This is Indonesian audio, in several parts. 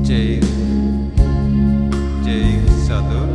Jai Jai Satu.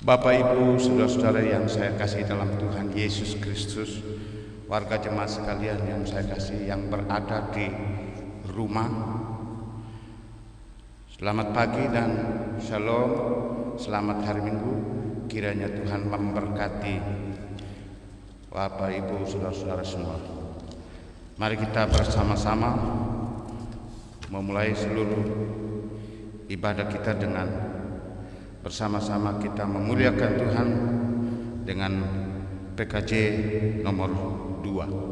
Bapak, Ibu, saudara-saudara yang saya kasih dalam Tuhan Yesus Kristus, warga jemaat sekalian yang saya kasih yang berada di rumah, selamat pagi dan shalom, selamat hari Minggu. Kiranya Tuhan memberkati Bapak, Ibu, saudara-saudara semua. Mari kita bersama-sama memulai seluruh ibadah kita dengan bersama-sama kita memuliakan Tuhan dengan PKJ nomor 2.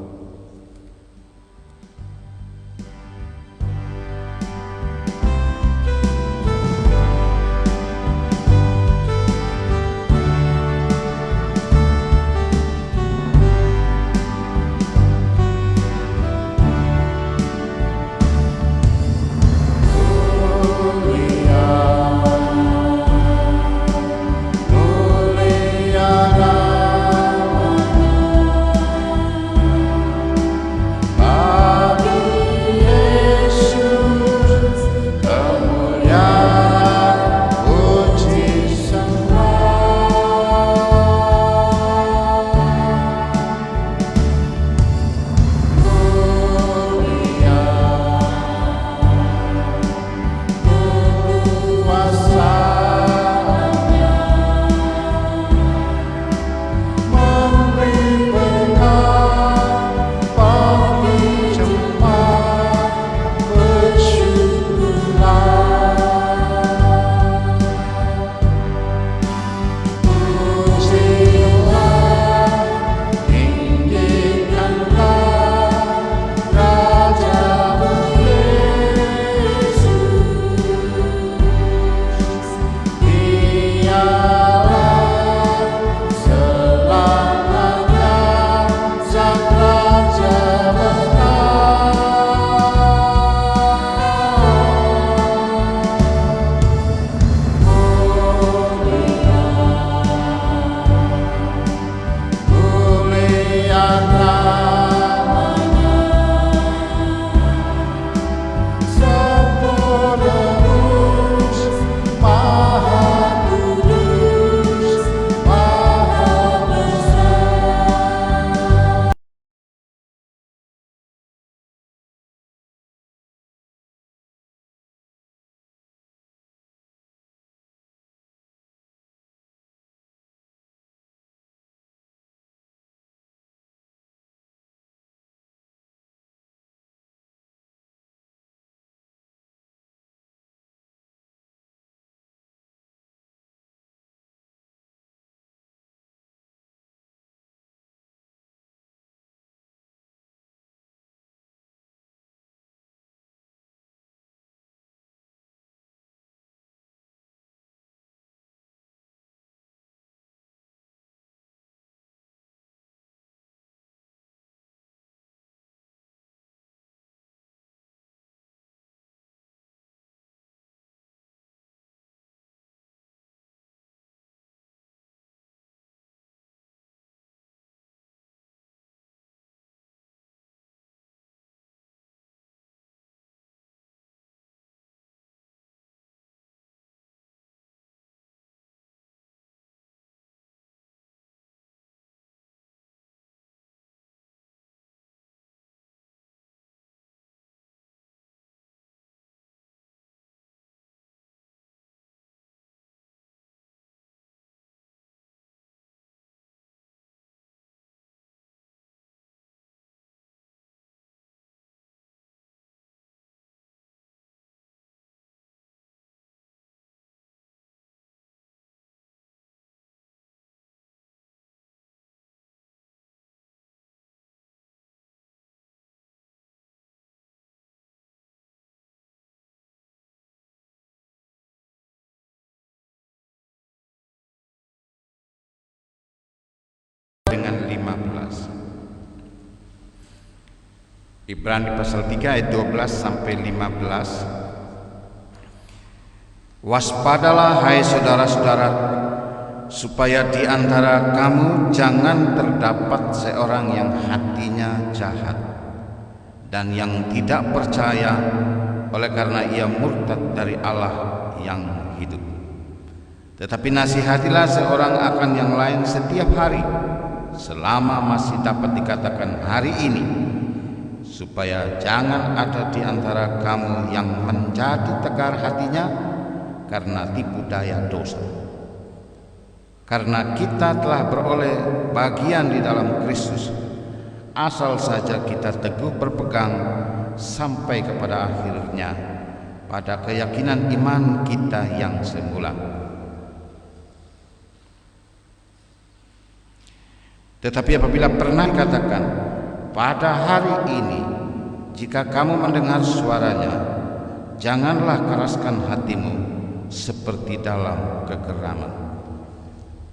Dengan 15. Ibrani pasal 3 ayat 12 sampai 15. Waspadalah hai saudara-saudara, supaya di antara kamu jangan terdapat seorang yang hatinya jahat dan yang tidak percaya oleh karena ia murtad dari Allah yang hidup. Tetapi nasihatilah seorang akan yang lain setiap hari, selama masih dapat dikatakan hari ini, supaya jangan ada di antara kamu yang menjadi tegar hatinya karena tipu daya dosa. Karena kita telah beroleh bagian di dalam Kristus, asal saja kita teguh berpegang sampai kepada akhirnya pada keyakinan iman kita yang semula. Tetapi apabila pernah dikatakan, pada hari ini jika kamu mendengar suaranya, janganlah keraskan hatimu seperti dalam kegeraman.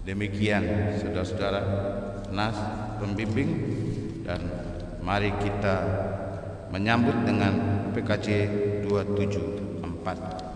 Demikian saudara-saudara nas pembimbing, dan mari kita menyambut dengan PKJ 274.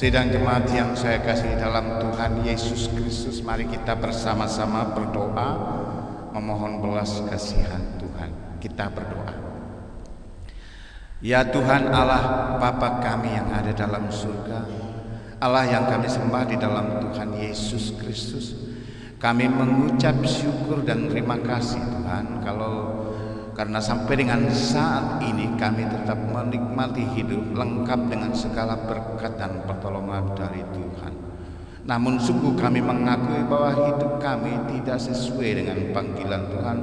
Sidang jemaat yang saya kasih dalam Tuhan Yesus Kristus, mari kita bersama-sama berdoa memohon belas kasihan Tuhan. Kita berdoa. Ya Tuhan Allah Bapa kami yang ada dalam surga, Allah yang kami sembah di dalam Tuhan Yesus Kristus, kami mengucap syukur dan terima kasih Tuhan karena sampai dengan saat ini kami tetap menikmati hidup lengkap dengan segala berkat dan pertolongan dari Tuhan. Namun sungguh kami mengakui bahwa hidup kami tidak sesuai dengan panggilan Tuhan.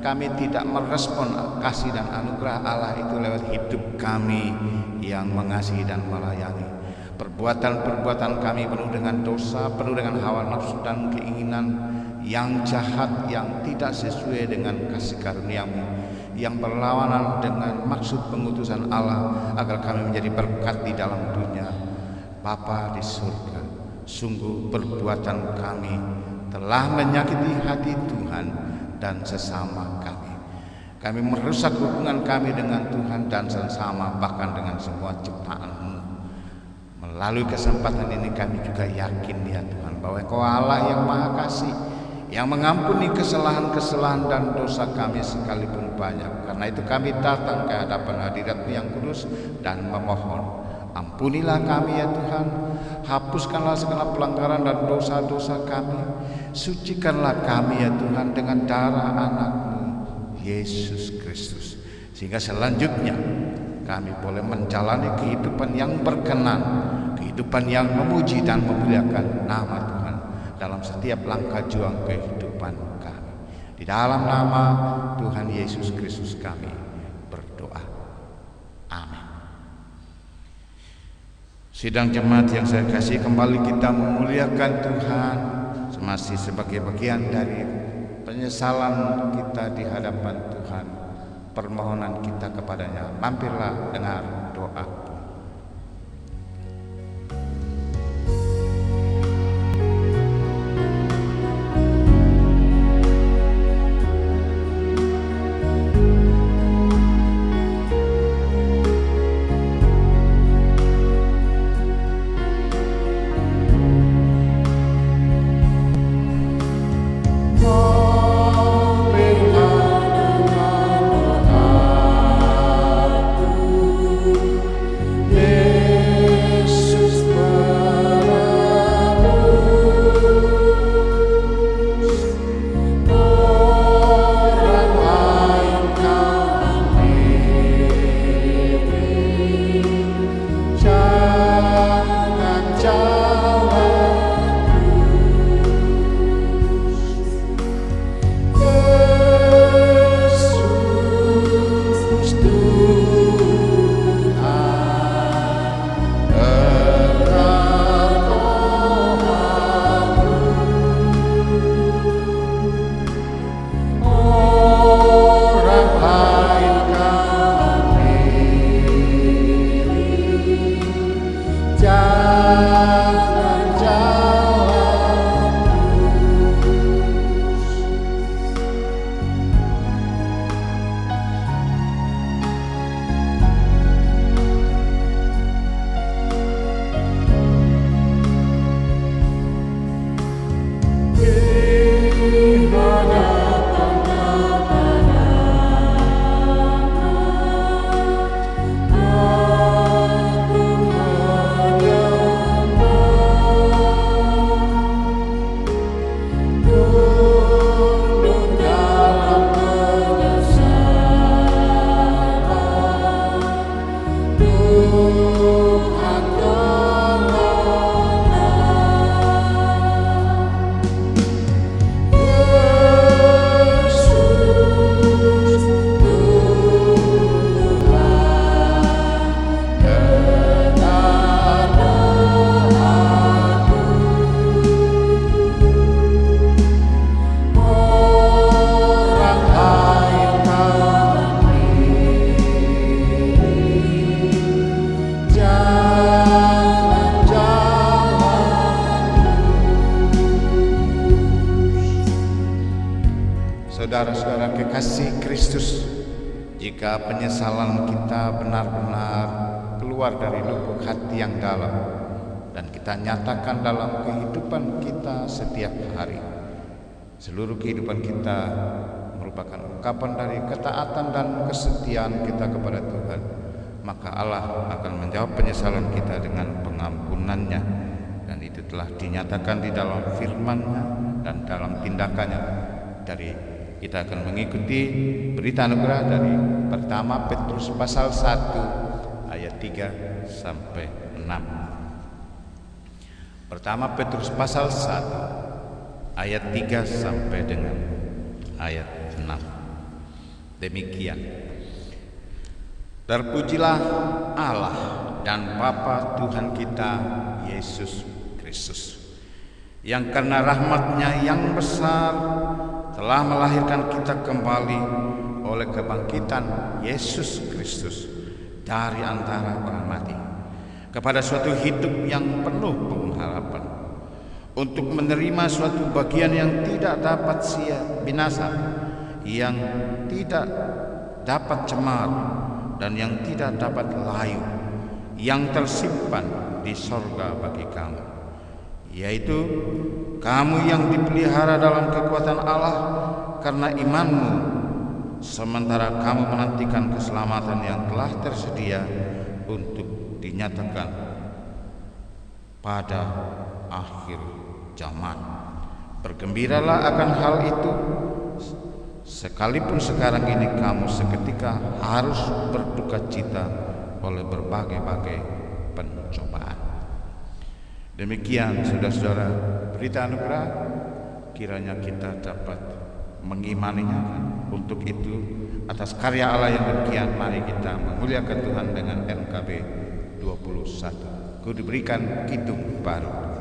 Kami tidak merespon kasih dan anugerah Allah itu lewat hidup kami yang mengasihi dan melayani. Perbuatan-perbuatan kami penuh dengan dosa, penuh dengan hawa nafsu dan keinginan yang jahat, yang tidak sesuai dengan kasih karunia-Mu, yang berlawanan dengan maksud pengutusan Allah agar kami menjadi berkat di dalam dunia. Bapa di surga, sungguh perbuatan kami telah menyakiti hati Tuhan dan sesama kami. Kami merusak hubungan kami dengan Tuhan dan sesama, bahkan dengan semua ciptaan-Mu. Melalui kesempatan ini kami juga yakin ya Tuhan bahwa Engkau Allah yang Maha Kasih, yang mengampuni kesalahan-kesalahan dan dosa kami sekalipun banyak. Karena itu kami datang ke hadapan hadirat-Mu yang kudus dan memohon, ampunilah kami ya Tuhan, hapuskanlah segala pelanggaran dan dosa-dosa kami, sucikanlah kami ya Tuhan dengan darah anak-Mu Yesus Kristus, sehingga selanjutnya kami boleh menjalani kehidupan yang berkenan, kehidupan yang memuji dan memuliakan nama Tuhan dalam setiap langkah juang kehidupan kami. Di dalam nama Tuhan Yesus Kristus kami berdoa. Amin. Sidang jemaat yang saya kasih, kembali kita memuliakan Tuhan masih sebagai bagian dari penyesalan kita di hadapan Tuhan, permohonan kita kepadanya. Mampirlah dengar doa. Saudara-saudara kekasih Kristus, jika penyesalan kita benar-benar keluar dari lubuk hati yang dalam dan kita nyatakan dalam kehidupan kita setiap hari, seluruh kehidupan kita merupakan ungkapan dari ketaatan dan kesetiaan kita kepada Tuhan, maka Allah akan menjawab penyesalan kita dengan pengampunannya, dan itu telah dinyatakan di dalam firman-Nya dan dalam tindakannya. Kita akan mengikuti berita anugerah dari pertama Petrus pasal 1 ayat 3 sampai 6. Pertama Petrus pasal 1 ayat 3 sampai dengan ayat 6. Demikian. Terpujilah Allah dan Bapa Tuhan kita Yesus Kristus, yang karena rahmat-Nya yang besar telah melahirkan kita kembali oleh kebangkitan Yesus Kristus dari antara orang mati kepada suatu hidup yang penuh pengharapan, untuk menerima suatu bagian yang tidak dapat binasa, yang tidak dapat cemar dan yang tidak dapat layu, yang tersimpan di sorga bagi kamu, yaitu kamu yang dipelihara dalam kekuatan Allah karena imanmu, sementara kamu menantikan keselamatan yang telah tersedia untuk dinyatakan pada akhir zaman. Bergembiralah akan hal itu, sekalipun sekarang ini kamu seketika harus berduka cita oleh berbagai-bagai pencobaan. Demikian saudara-saudara berita anugerah, kiranya kita dapat mengimaninya. Untuk itu, atas karya Allah yang demikian, mari kita memuliakan Tuhan dengan NKB 21. ku diberikan hidup baru.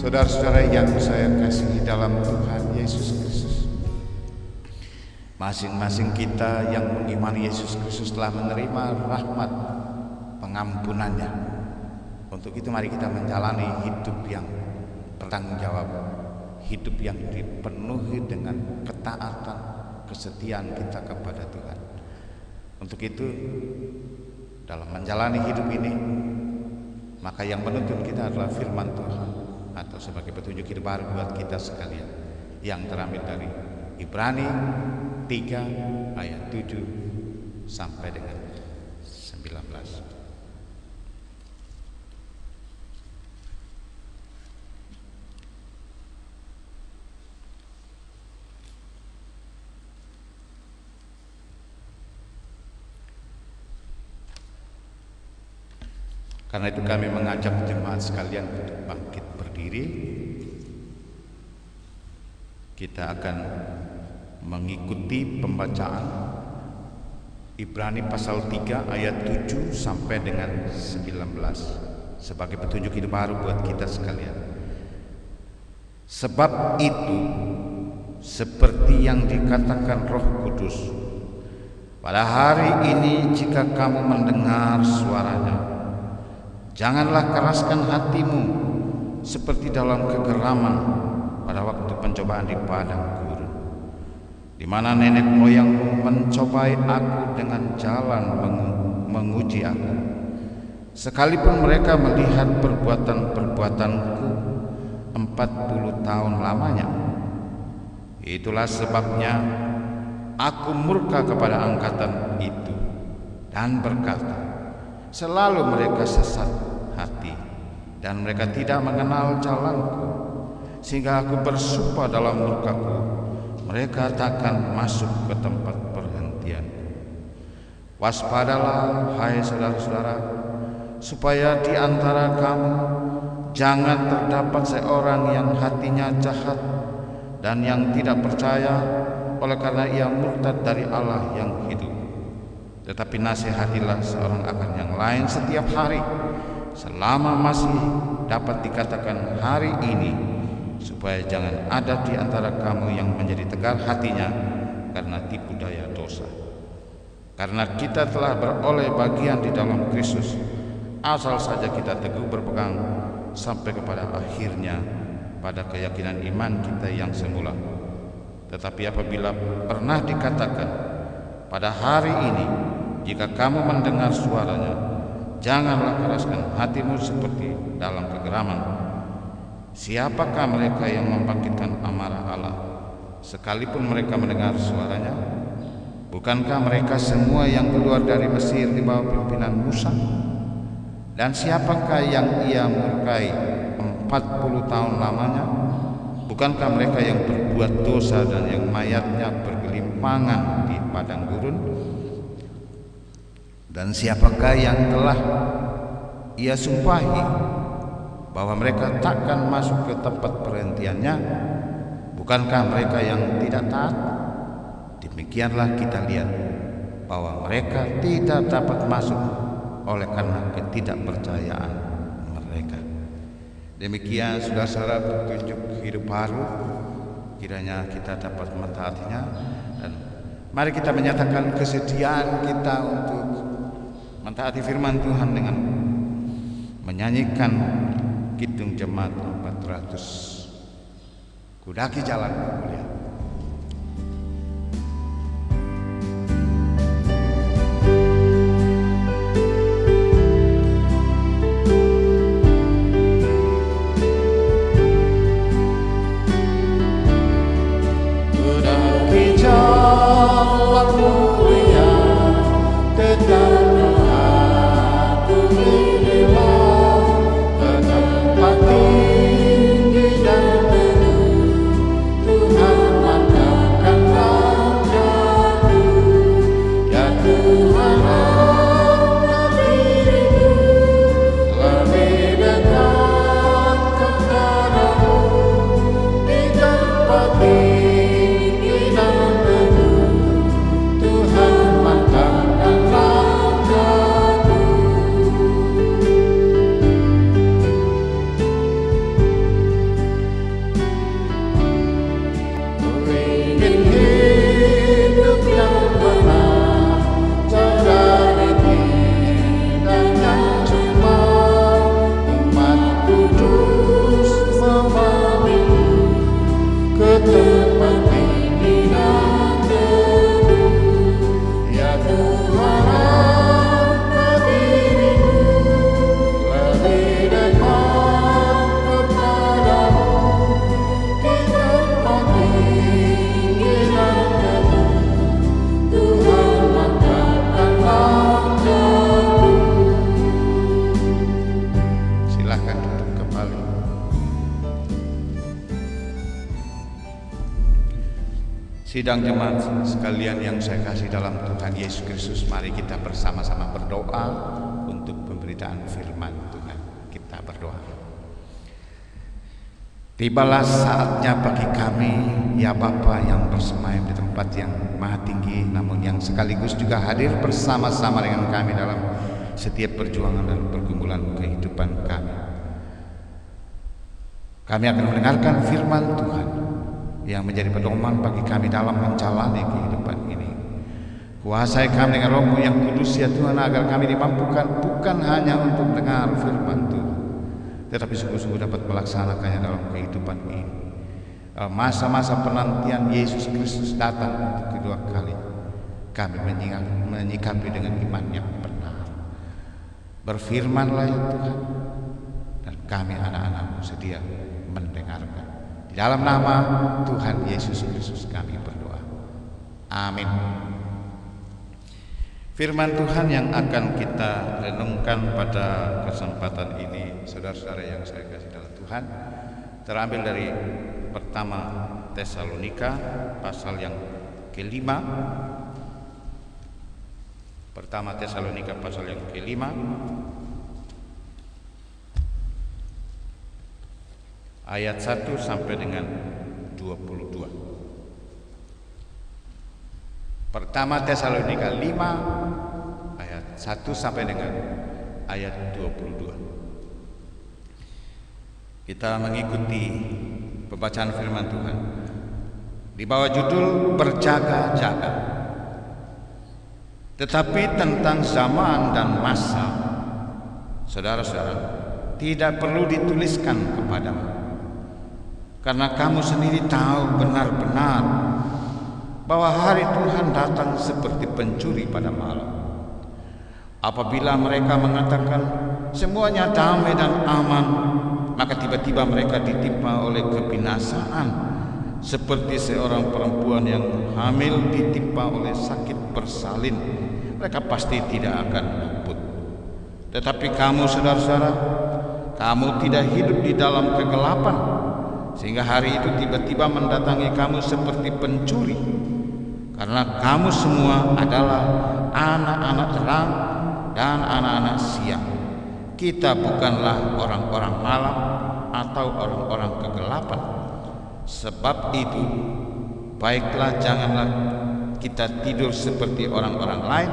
Saudara-saudara yang saya kasihi dalam Tuhan Yesus Kristus, masing-masing kita yang mengimani Yesus Kristus telah menerima rahmat pengampunannya. Untuk itu mari kita menjalani hidup yang bertanggung jawab, hidup yang dipenuhi dengan ketaatan, kesetiaan kita kepada Tuhan. Untuk itu dalam menjalani hidup ini, maka yang menuntun kita adalah firman Tuhan, atau sebagai petunjuk hidup baru buat kita sekalian, yang terambil dari Ibrani 3 ayat 7 sampai dengan 19. Karena itu kami mengajak jemaat sekalian untuk bangkit berdiri. Kita akan mengikuti pembacaan Ibrani pasal 3 ayat 7 sampai dengan 19 sebagai petunjuk hidup baru buat kita sekalian. Sebab itu, seperti yang dikatakan Roh Kudus, pada hari ini jika kamu mendengar suaranya, janganlah keraskan hatimu seperti dalam kegeraman pada waktu pencobaan di padang gurun, di mana nenek moyangmu mencobai aku dengan jalan menguji aku, sekalipun mereka melihat perbuatan-perbuatanku 40 tahun lamanya. Itulah sebabnya aku murka kepada angkatan itu dan berkata, selalu mereka sesat hati dan mereka tidak mengenal jalanku, sehingga aku bersumpah dalam murkaku, mereka takkan masuk ke tempat perhentianku. Waspadalah hai saudara-saudara, supaya di antara kamu jangan terdapat seorang yang hatinya jahat dan yang tidak percaya oleh karena ia murtad dari Allah yang hidup. Tetapi nasihatilah seorang akan yang lain setiap hari, selama masih dapat dikatakan hari ini, supaya jangan ada di antara kamu yang menjadi tegar hatinya karena tipu daya dosa. Karena kita telah beroleh bagian di dalam Kristus, asal saja kita teguh berpegang sampai kepada akhirnya pada keyakinan iman kita yang semula. Tetapi apabila pernah dikatakan, pada hari ini jika kamu mendengar suaranya, janganlah keraskan hatimu seperti dalam kegeraman. Siapakah mereka yang membangkitkan amarah Allah, sekalipun mereka mendengar suaranya? Bukankah mereka semua yang keluar dari Mesir di bawah pimpinan Musa? Dan siapakah yang ia murkai 40 tahun lamanya? Bukankah mereka yang berbuat dosa dan yang mayatnya bergelimpangan di padang gurun? Dan siapakah yang telah ia sumpahi bahwa mereka takkan masuk ke tempat perhentiannya? Bukankah mereka yang tidak taat? Demikianlah kita lihat bahwa mereka tidak dapat masuk oleh karena ketidakpercayaan mereka. Demikian saudara-saudara petunjuk hidup baru, kiranya kita dapat mentaatinya, dan mari kita menyatakan kesediaan kita untuk mentaati firman Tuhan dengan menyanyikan Kidung Jemaat 400, Kudaki Jalan Mulia. Sidang jemaat sekalian yang saya kasih dalam Tuhan Yesus Kristus, mari kita bersama-sama berdoa untuk pemberitaan firman Tuhan. Kita berdoa. Tibalah saatnya bagi kami, ya Bapa yang bersemayam di tempat yang maha tinggi, namun yang sekaligus juga hadir bersama-sama dengan kami dalam setiap perjuangan dan pergumulan kehidupan kami. Kami akan mendengarkan firman Tuhan yang menjadi pedoman bagi kami dalam menjalani kehidupan ini. Kuasai kami dengan Roh-Mu yang kudus ya Tuhan, agar kami dimampukan bukan hanya untuk mendengar firman Tuhan, tetapi sungguh-sungguh dapat melaksanakannya dalam kehidupan ini. Masa-masa penantian Yesus Kristus datang untuk kedua kali, kami menyikapi dengan iman yang benar. Berfirmanlah ya Tuhan, dan kami anak-anak-Mu sedia mendengarkan. Di dalam nama Tuhan Yesus Kristus kami berdoa. Amin. Firman Tuhan yang akan kita renungkan pada kesempatan ini, saudara-saudara yang saya kasih dalam Tuhan, terambil dari pertama Tesalonika pasal yang kelima. Pertama Tesalonika pasal yang kelima, ayat 1 sampai dengan 22. Pertama Tesalonika 5 ayat 1 sampai dengan ayat 22. Kita mengikuti pembacaan firman Tuhan di bawah judul berjaga-jaga. Tetapi tentang zaman dan masa, saudara-saudara, tidak perlu dituliskan kepadamu, karena kamu sendiri tahu benar-benar bahwa hari Tuhan datang seperti pencuri pada malam. Apabila mereka mengatakan semuanya damai dan aman, maka tiba-tiba mereka ditimpa oleh kebinasaan seperti seorang perempuan yang hamil ditimpa oleh sakit bersalin, mereka pasti tidak akan luput. Tetapi kamu, saudara-saudara, kamu tidak hidup di dalam kegelapan, sehingga hari itu tiba-tiba mendatangi kamu seperti pencuri. Karena kamu semua adalah anak-anak terang dan anak-anak siang. Kita bukanlah orang-orang malam atau orang-orang kegelapan. Sebab itu, baiklah janganlah kita tidur seperti orang-orang lain,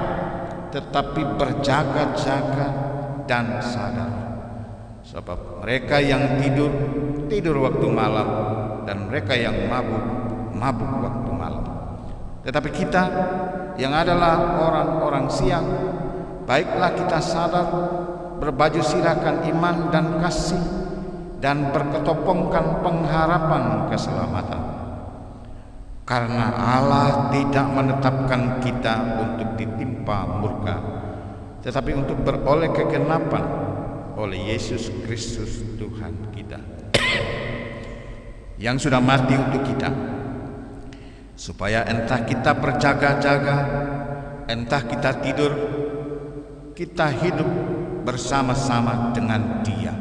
tetapi berjaga-jaga dan sadar. Sebab mereka yang tidur waktu malam, dan mereka yang mabuk waktu malam. Tetapi kita yang adalah orang-orang siang, baiklah kita sadar, berbaju sirahkan iman dan kasih, dan berketopongkan pengharapan keselamatan. Karena Allah tidak menetapkan kita untuk ditimpa murka, tetapi untuk beroleh kegenapan oleh Yesus Kristus Tuhan kita, yang sudah mati untuk kita, supaya entah kita berjaga-jaga, entah kita tidur, kita hidup bersama-sama dengan Dia.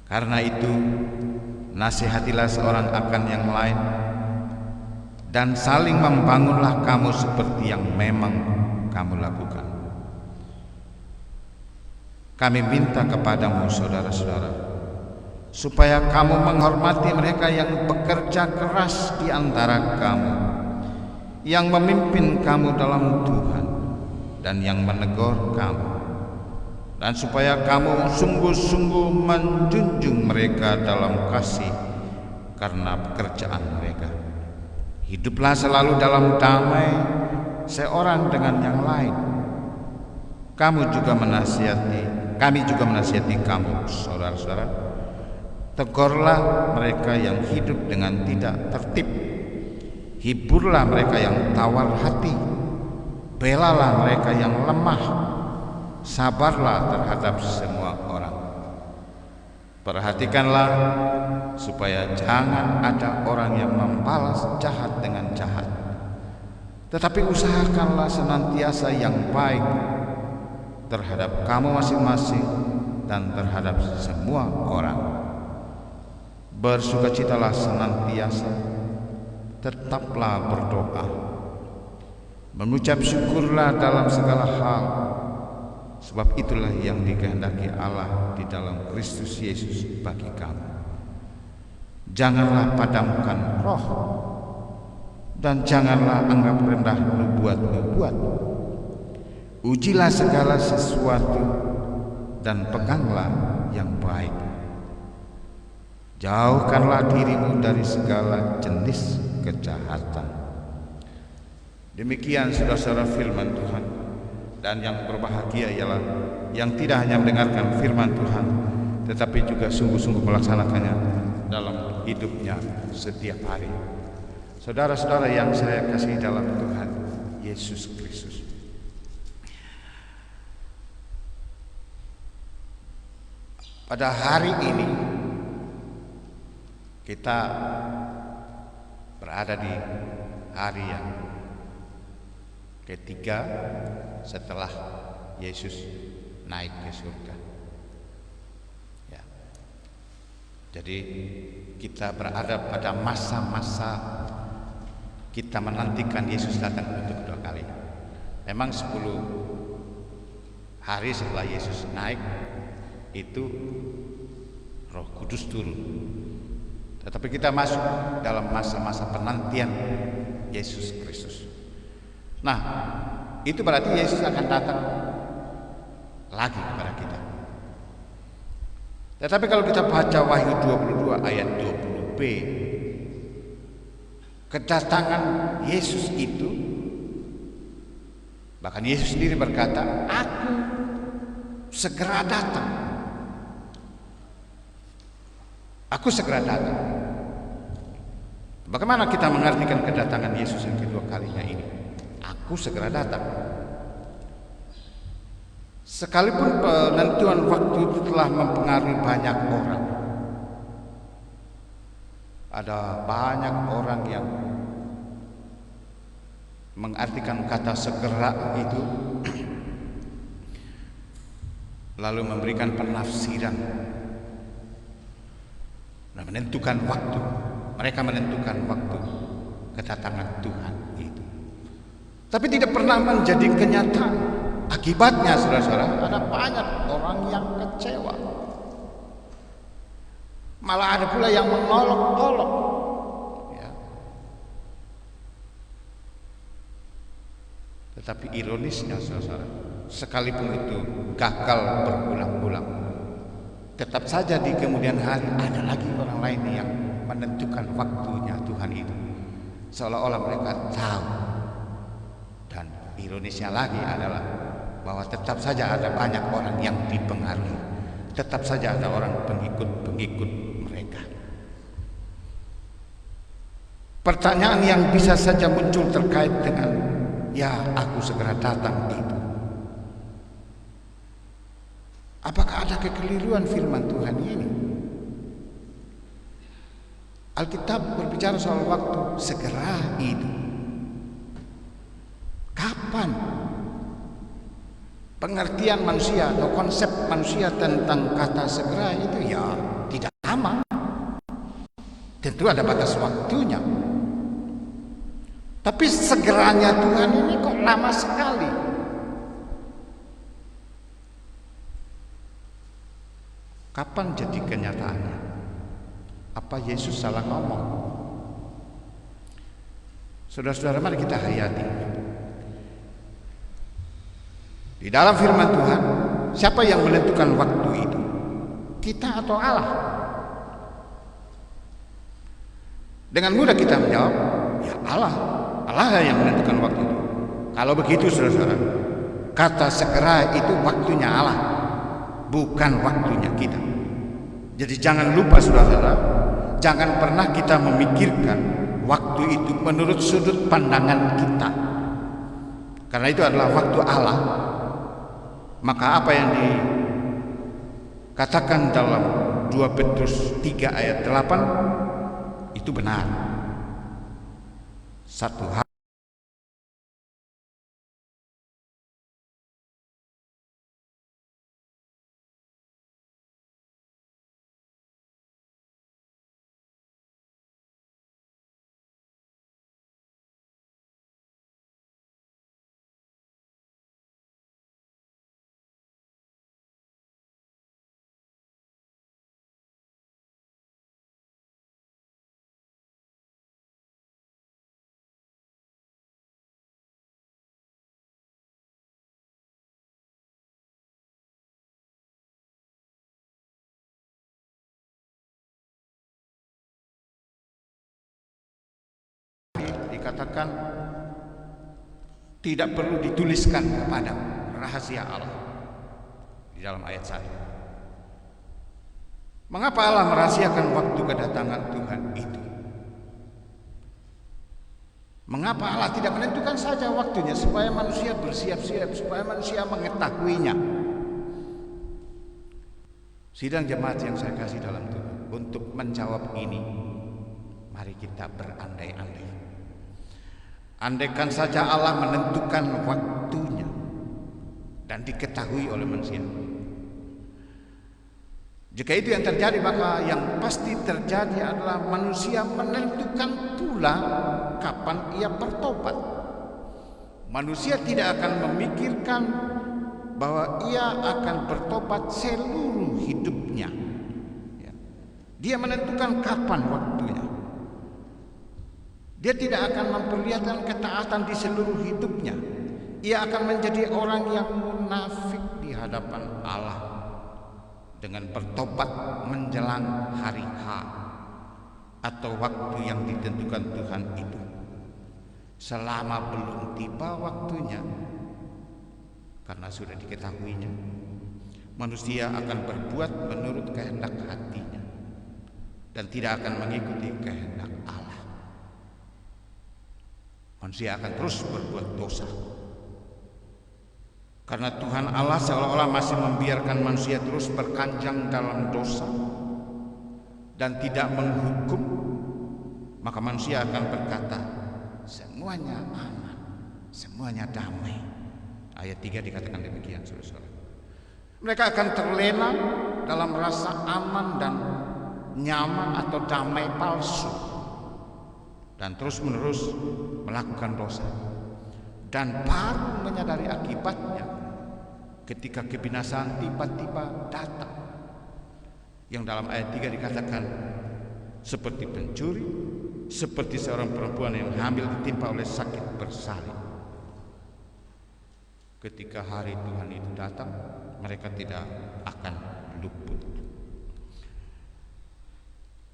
Karena itu, nasihatilah seorang akan yang lain, dan saling membangunlah kamu seperti yang memang kamu lakukan. Kami minta kepadamu, saudara-saudara, supaya kamu menghormati mereka yang bekerja keras di antara kamu, yang memimpin kamu dalam Tuhan, dan yang menegur kamu, dan supaya kamu sungguh-sungguh menjunjung mereka dalam kasih karena pekerjaan mereka. Hiduplah selalu dalam damai seorang dengan yang lain. Kami juga menasihati kamu, saudara-saudara. Tegurlah mereka yang hidup dengan tidak tertib, hiburlah mereka yang tawar hati, belalah mereka yang lemah, sabarlah terhadap semua orang. Perhatikanlah supaya jangan ada orang yang membalas jahat dengan jahat, tetapi usahakanlah senantiasa yang baik terhadap kamu masing-masing dan terhadap semua orang. Bersukacitalah senantiasa, tetaplah berdoa, mengucap syukurlah dalam segala hal, sebab itulah yang dikehendaki Allah di dalam Kristus Yesus bagi kamu. Janganlah padamkan roh, dan janganlah anggap rendah nubuat-nubuat. Ujilah segala sesuatu dan peganglah yang baik. Jauhkanlah dirimu dari segala jenis kejahatan. Demikian saudara-saudara firman Tuhan. Dan yang berbahagia ialah yang tidak hanya mendengarkan firman Tuhan, tetapi juga sungguh-sungguh melaksanakannya dalam hidupnya setiap hari. Saudara-saudara yang saya kasihi dalam Tuhan Yesus Kristus, pada hari ini kita berada di hari yang ketiga setelah Yesus naik ke surga. Ya. Jadi kita berada pada masa-masa kita menantikan Yesus datang untuk kedua kali. Memang 10 hari setelah Yesus naik itu Roh Kudus turun. Tetapi kita masuk dalam masa-masa penantian Yesus Kristus. Nah, itu berarti Yesus akan datang lagi kepada kita. Tetapi kalau kita baca Wahyu 22 ayat 20b, kedatangan Yesus itu, bahkan Yesus sendiri berkata, "Aku segera datang. Aku segera datang." Bagaimana kita mengartikan kedatangan Yesus yang kedua kalinya ini? Aku segera datang. Sekalipun penentuan waktu itu telah mempengaruhi banyak orang, Ada banyak orang yang mengartikan kata segera itu lalu memberikan penafsiran dan menentukan waktu. Mereka menentukan waktu kedatangan Tuhan itu, tapi tidak pernah menjadi kenyataan. Akibatnya saudara-saudara, ada banyak orang yang kecewa. Malah ada pula yang mengolok-olok, ya. Tetapi ironisnya saudara, sekalipun itu gagal berulang-ulang, tetap saja di kemudian hari ada lagi orang lain yang menentukan waktunya Tuhan itu, seolah-olah mereka tahu. Dan ironisnya lagi adalah bahwa tetap saja ada banyak orang yang dipengaruhi, tetap saja ada orang pengikut-pengikut mereka. Pertanyaan yang bisa saja muncul terkait dengan "ya aku segera datang" itu, apakah ada kekeliruan firman Tuhan ini? Alkitab berbicara soal waktu segera itu. Kapan? Pengertian manusia atau konsep manusia tentang kata segera itu ya tidak lama. Tentu ada batas waktunya. Tapi segeranya Tuhan ini kok lama sekali. Kapan jadi kenyataannya? Apa Yesus salah ngomong? Saudara-saudara, mari kita hayati. Di dalam firman Tuhan, siapa yang menentukan waktu itu? Kita atau Allah? Dengan mudah kita menjawab, ya Allah. Allah yang menentukan waktu itu. Kalau begitu saudara-saudara, kata segera itu waktunya Allah, bukan waktunya kita. Jadi jangan lupa saudara-saudara, jangan pernah kita memikirkan waktu itu menurut sudut pandangan kita, karena itu adalah waktu Allah. Maka apa yang dikatakan dalam 2 Petrus 3 ayat 8 itu benar. Satu hal dikatakan tidak perlu dituliskan kepada rahasia Allah di dalam ayat 1. Mengapa Allah merahasiakan waktu kedatangan Tuhan itu? Mengapa Allah tidak menentukan saja waktunya supaya manusia bersiap-siap, supaya manusia mengetahuinya? Sidang jemaat yang saya kasih dalam Tuhan, untuk menjawab ini, mari kita berandai-andai. Andaikan saja Allah menentukan waktunya dan diketahui oleh manusia. Jika itu yang terjadi, maka yang pasti terjadi adalah manusia menentukan pula kapan ia bertobat. Manusia tidak akan memikirkan bahwa ia akan bertobat seluruh hidupnya. Dia menentukan kapan waktunya. Dia tidak akan memperlihatkan ketaatan di seluruh hidupnya. Ia akan menjadi orang yang munafik di hadapan Allah dengan bertobat menjelang hari H atau waktu yang ditentukan Tuhan itu. Selama belum tiba waktunya, karena sudah diketahuinya, manusia akan berbuat menurut kehendak hatinya dan tidak akan mengikuti kehendak Allah. Manusia akan terus berbuat dosa, karena Tuhan Allah seolah-olah masih membiarkan manusia terus berkanjang dalam dosa dan tidak menghukum, maka manusia akan berkata, semuanya aman, semuanya damai. Ayat 3 dikatakan demikian, saudara-saudara. Mereka akan terlena dalam rasa aman dan nyaman atau damai palsu, dan terus-menerus melakukan dosa, dan baru menyadari akibatnya ketika kebinasaan tiba-tiba datang, yang dalam ayat 3 dikatakan seperti pencuri, seperti seorang perempuan yang hamil ditimpa oleh sakit bersalin. Ketika hari Tuhan itu datang, mereka tidak akan luput.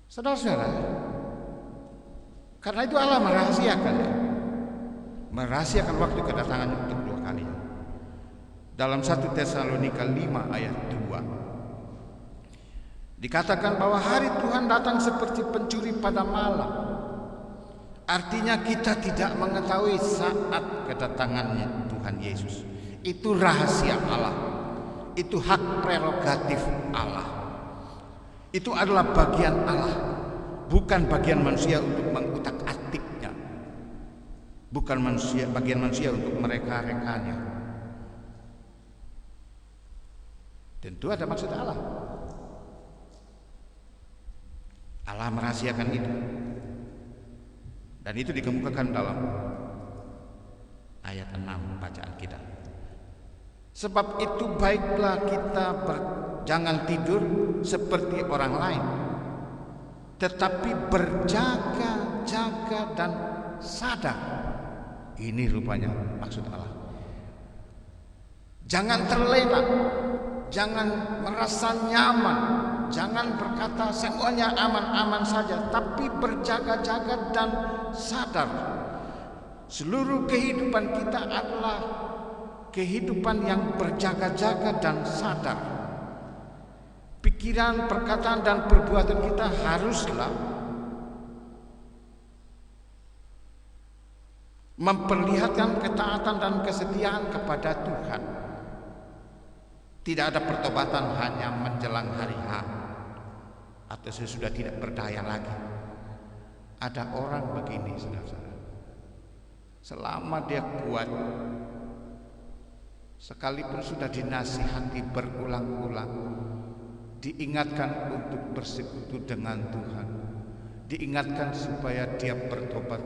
Saudara-saudara, karena itu Allah merahasiakan waktu kedatangannya untuk kedua kalinya. Dalam 1 Tesalonika 5 ayat 2 dikatakan bahwa hari Tuhan datang seperti pencuri pada malam. Artinya kita tidak mengetahui saat kedatangannya Tuhan Yesus. Itu rahasia Allah. Itu hak prerogatif Allah. Itu adalah bagian Allah, bukan bagian manusia untuk mengutak-atiknya, bukan bagian manusia untuk mereka-rekanya. Tentu ada maksud Allah. Allah merahasiakan itu, dan itu dikemukakan dalam ayat 6 bacaan kita. Sebab itu baiklah kita jangan tidur seperti orang lain, tetapi berjaga-jaga dan sadar. Ini rupanya maksud Allah. Jangan terlena, jangan merasa nyaman, jangan berkata semuanya aman-aman saja, tapi berjaga-jaga dan sadar. Seluruh kehidupan kita adalah kehidupan yang berjaga-jaga dan sadar. Pikiran, perkataan, dan perbuatan kita haruslah memperlihatkan ketaatan dan kesetiaan kepada Tuhan. Tidak ada pertobatan hanya menjelang hari H atau sesudah tidak berdaya lagi. Ada orang begini, saudara-saudara, selama dia kuat, sekalipun sudah dinasihati berulang-ulang, diingatkan untuk bersekutu dengan Tuhan, diingatkan supaya dia bertobat,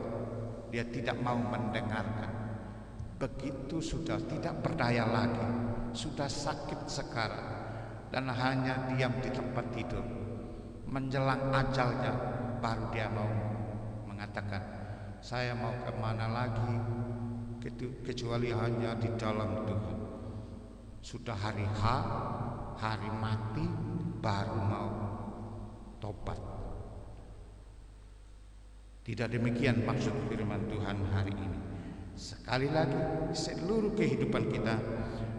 dia tidak mau mendengarkan. Begitu sudah tidak berdaya lagi, sudah sakit sekarang, dan hanya diam di tempat tidur, menjelang ajalnya baru dia mau mengatakan, saya mau kemana lagi kecuali hanya di dalam Tuhan. Sudah hari H, hari mati, baru mau tobat. Tidak demikian maksud firman Tuhan hari ini. Sekali lagi, seluruh kehidupan kita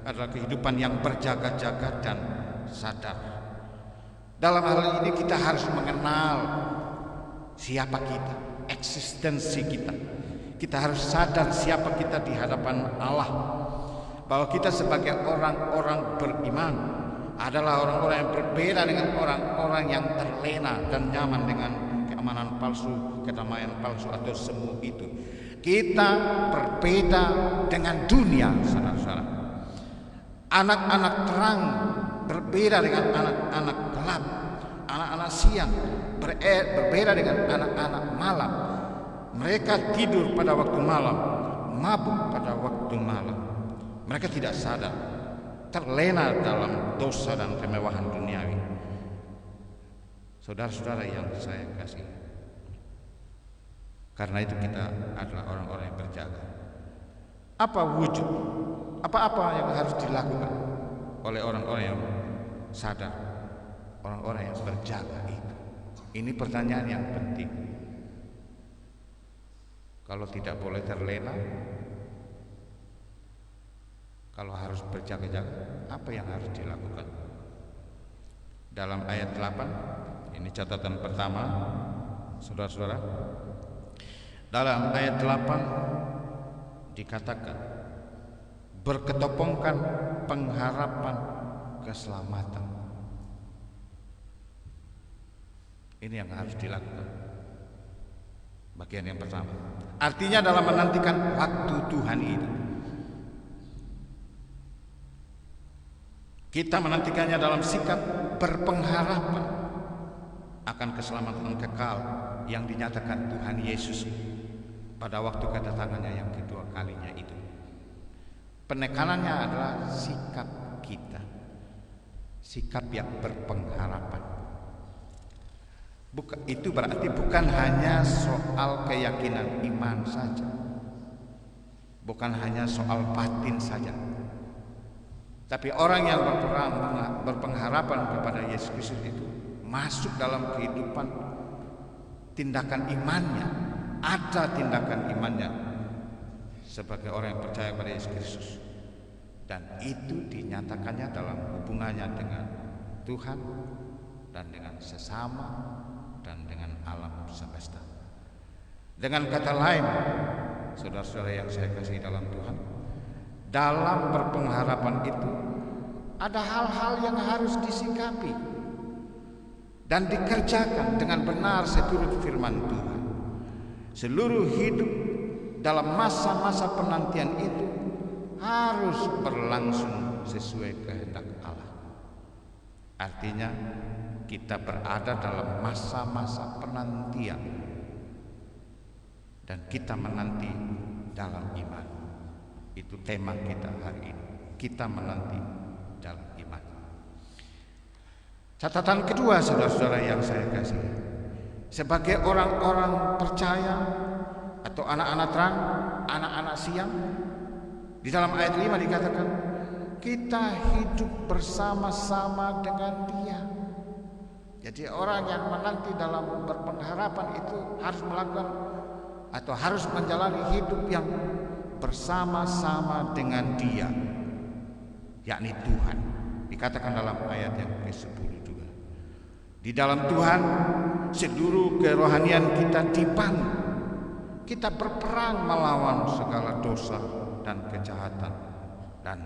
adalah kehidupan yang berjaga-jaga dan sadar. Dalam hal ini kita harus mengenal siapa kita, eksistensi kita. Kita harus sadar siapa kita di hadapan Allah, bahwa kita sebagai orang-orang beriman adalah orang-orang yang berbeda dengan orang-orang yang terlena dan nyaman dengan keamanan palsu, kedamaian palsu, atau semu itu. Kita berbeda dengan dunia, saudara-saudara. Anak-anak terang berbeda dengan anak-anak gelap. Anak-anak siang berbeda dengan anak-anak malam. Mereka tidur pada waktu malam, mabuk pada waktu malam. Mereka tidak sadar, terlena dalam dosa dan kemewahan duniawi. Saudara-saudara yang saya kasih, karena itu kita adalah orang-orang yang berjaga. Apa wujud, apa-apa yang harus dilakukan oleh orang-orang yang sadar, orang-orang yang berjaga itu? Ini pertanyaan yang penting. Kalau tidak boleh terlena, kalau harus berjaga-jaga, apa yang harus dilakukan? Dalam ayat 8, ini catatan pertama, saudara-saudara. Dalam ayat 8 dikatakan, berketopongkan pengharapan keselamatan. Ini yang harus dilakukan. Bagian yang pertama. Artinya dalam menantikan waktu Tuhan itu. Kita menantikannya dalam sikap berpengharapan akan keselamatan kekal yang dinyatakan Tuhan Yesus pada waktu kedatangannya yang kedua kalinya itu. Penekanannya adalah sikap kita, sikap yang berpengharapan. Itu berarti bukan hanya soal keyakinan iman saja, bukan hanya soal batin saja, tapi orang yang berpengharapan kepada Yesus Kristus itu masuk dalam kehidupan tindakan imannya, ada tindakan imannya sebagai orang yang percaya pada Yesus Kristus, dan itu dinyatakannya dalam hubungannya dengan Tuhan dan dengan sesama dan dengan alam semesta. Dengan kata lain, saudara-saudara yang saya kasih dalam Tuhan, dalam berpengharapan itu ada hal-hal yang harus disikapi dan dikerjakan dengan benar seturut firman Tuhan. Seluruh hidup dalam masa-masa penantian itu harus berlangsung sesuai kehendak Allah. Artinya kita berada dalam masa-masa penantian dan kita menanti dalam iman. Itu tema kita hari ini. Kita menanti dalam iman. Catatan kedua, saudara-saudara yang saya kasih, sebagai orang-orang percaya atau anak-anak terang, anak-anak siang, di dalam ayat 5 dikatakan kita hidup bersama-sama dengan Dia. Jadi orang yang menanti dalam berpengharapan itu harus melakukan atau harus menjalani hidup yang bersama-sama dengan Dia, yakni Tuhan. Dikatakan dalam ayat yang ke-10 juga. Di dalam Tuhan seluruh kerohanian kita dibangun. Kita berperang melawan segala dosa dan kejahatan dan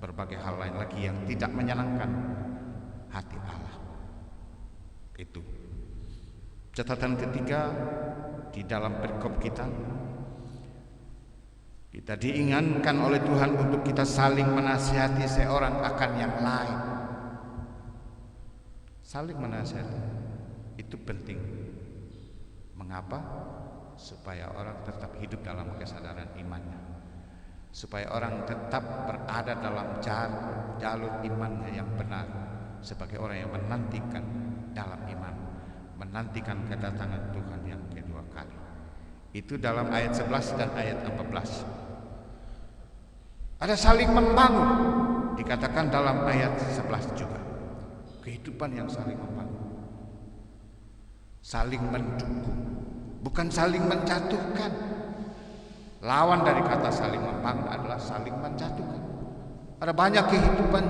berbagai hal lain lagi yang tidak menyenangkan hati Allah. Itu catatan ketiga di dalam perikop kita diingatkan oleh Tuhan untuk kita saling menasihati seorang akan yang lain. Saling menasihati itu penting. Mengapa? Supaya orang tetap hidup dalam kesadaran imannya, supaya orang tetap berada dalam jalur imannya yang benar, sebagai orang yang menantikan dalam iman, menantikan kedatangan Tuhan yang kedua kali. Itu dalam ayat 11 dan ayat 14. Ada saling membangun, dikatakan dalam ayat 11 juga. Kehidupan yang saling membangun, saling mendukung, bukan saling menjatuhkan. Lawan dari kata saling membangun adalah saling menjatuhkan. Ada banyak kehidupan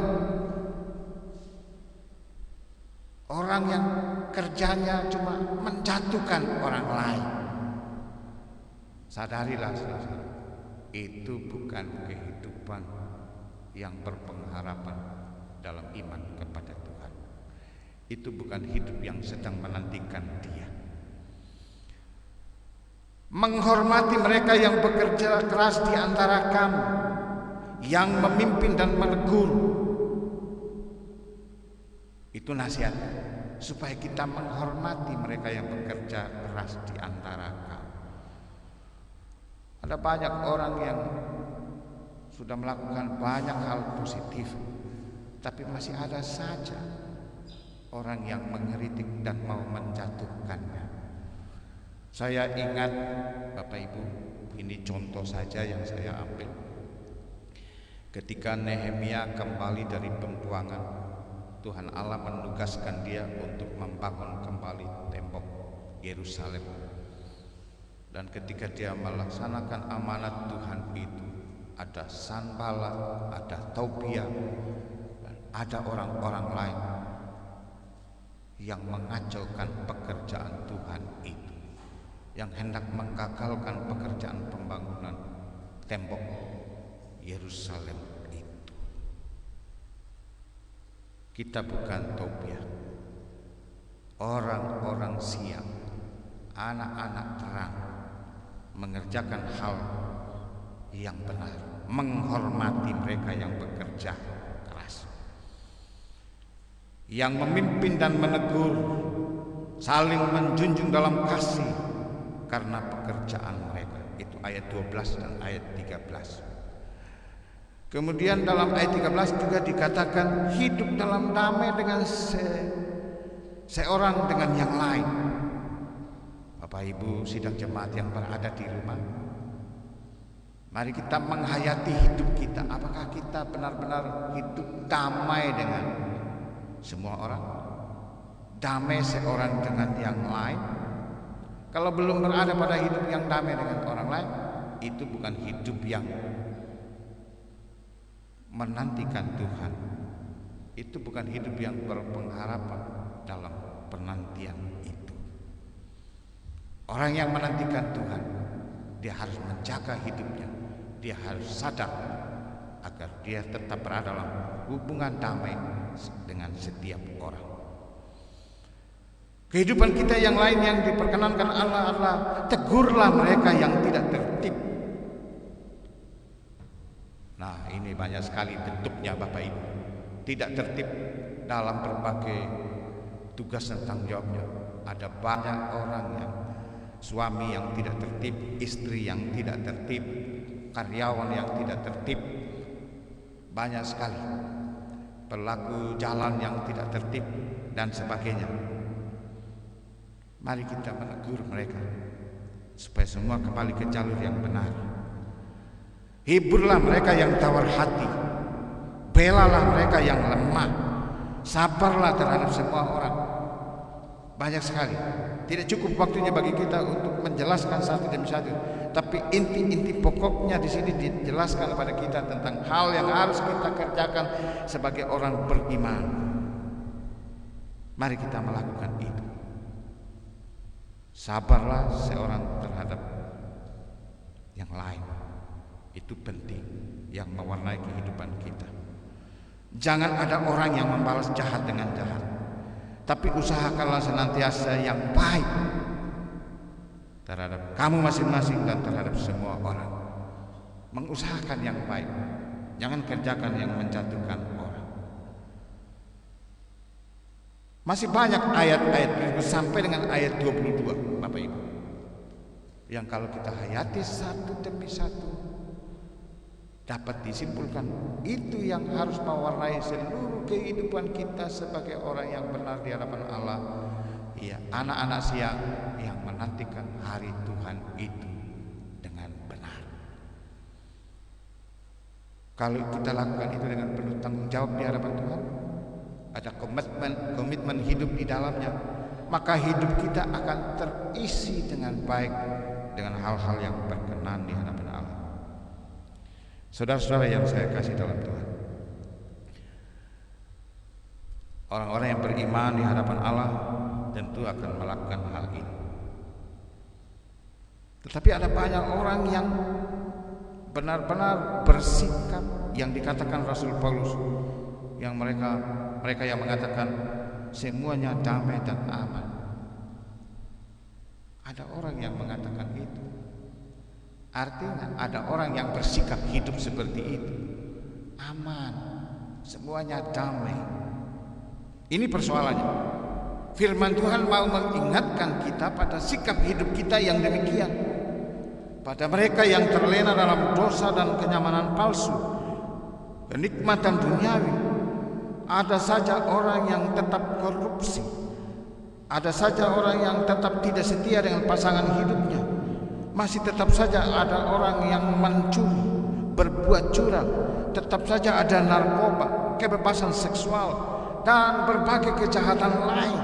orang yang kerjanya cuma menjatuhkan orang lain. Sadarilah, saudara, itu bukan kehidupan yang berpengharapan dalam iman kepada Tuhan. Itu bukan hidup yang sedang menantikan Dia. Menghormati mereka yang bekerja keras di antara kamu, yang memimpin dan menegur. Itu nasihat supaya kita menghormati mereka yang bekerja keras di antara kamu. Ada banyak orang yang sudah melakukan banyak hal positif, tapi masih ada saja orang yang mengkritik dan mau menjatuhkannya. Saya ingat, Bapak Ibu, ini contoh saja yang saya ambil. Ketika Nehemia kembali dari pembuangan, Tuhan Allah menugaskan dia untuk membangun kembali tembok Yerusalem. Dan ketika dia melaksanakan amanat Tuhan itu, ada Sanballat, ada Tobia, dan ada orang-orang lain yang mengacaukan pekerjaan Tuhan itu, yang hendak menggagalkan pekerjaan pembangunan tembok Yerusalem itu. Kita bukan Tobia, orang-orang siang, anak-anak terang, mengerjakan hal yang benar, menghormati mereka yang bekerja keras, yang memimpin dan menegur, saling menjunjung dalam kasih karena pekerjaan mereka. Itu ayat 12 dan ayat 13. Kemudian dalam ayat 13 juga dikatakan hidup dalam damai dengan seorang dengan yang lain. Bapak Ibu sidang jemaat yang berada di rumah, mari kita menghayati hidup kita. Apakah kita benar-benar hidup damai dengan semua orang? Damai seorang dengan yang lain? Kalau belum berada pada hidup yang damai dengan orang lain, itu bukan hidup yang menantikan Tuhan. Itu bukan hidup yang berpengharapan dalam penantian itu. Orang yang menantikan Tuhan, dia harus menjaga hidupnya. Dia harus sadar agar dia tetap berada dalam hubungan damai dengan setiap orang. Kehidupan kita yang lain yang diperkenankan Allah adalah tegurlah mereka yang tidak tertib. Nah, ini banyak sekali bentuknya Bapak Ibu. Tidak tertib dalam berbagai tugas dan tanggung jawabnya. Ada banyak orang yang suami yang tidak tertib, istri yang tidak tertib, karyawan yang tidak tertib. Banyak sekali pelaku jalan yang tidak tertib dan sebagainya. Mari kita menegur mereka supaya semua kembali ke jalur yang benar. Hiburlah mereka yang tawar hati, belalah mereka yang lemah, sabarlah terhadap semua orang. Banyak sekali. Tidak cukup waktunya bagi kita untuk menjelaskan satu demi satu, tapi inti-inti pokoknya di sini dijelaskan kepada kita tentang hal yang harus kita kerjakan sebagai orang beriman. Mari kita melakukan itu. Sabarlah seorang terhadap yang lain. Itu penting yang mewarnai kehidupan kita. Jangan ada orang yang membalas jahat dengan jahat, tapi usahakanlah senantiasa yang baik terhadap kamu masing-masing dan terhadap semua orang. Mengusahakan yang baik, jangan kerjakan yang menjatuhkan orang. Masih banyak ayat-ayat sampai dengan ayat 22 Bapak Ibu, yang kalau kita hayati satu demi satu dapat disimpulkan itu yang harus mewarnai seluruh kehidupan kita sebagai orang yang benar di hadapan Allah. Ya, anak-anak siang yang menantikan hari Tuhan itu dengan benar. Kalau kita lakukan itu dengan penuh tanggung jawab di hadapan Tuhan, ada komitmen hidup di dalamnya, maka hidup kita akan terisi dengan baik, dengan hal-hal yang berkenan di hadapan Allah. Saudara-saudara yang saya kasih dalam Tuhan, orang-orang yang beriman di hadapan Allah tentu akan melakukan hal ini. Tetapi ada banyak orang yang benar-benar bersikap yang dikatakan Rasul Paulus, yang mereka yang mengatakan semuanya damai dan aman. Ada orang yang mengatakan itu. Artinya ada orang yang bersikap hidup seperti itu. Aman, semuanya damai. Ini persoalannya. Firman Tuhan mau mengingatkan kita pada sikap hidup kita yang demikian. Pada mereka yang terlena dalam dosa dan kenyamanan palsu, kenikmatan duniawi. Ada saja orang yang tetap korupsi. Ada saja orang yang tetap tidak setia dengan pasangan hidupnya. Masih tetap saja ada orang yang mencuri, berbuat curang. Tetap saja ada narkoba, kebebasan seksual, dan berbagai kejahatan lain.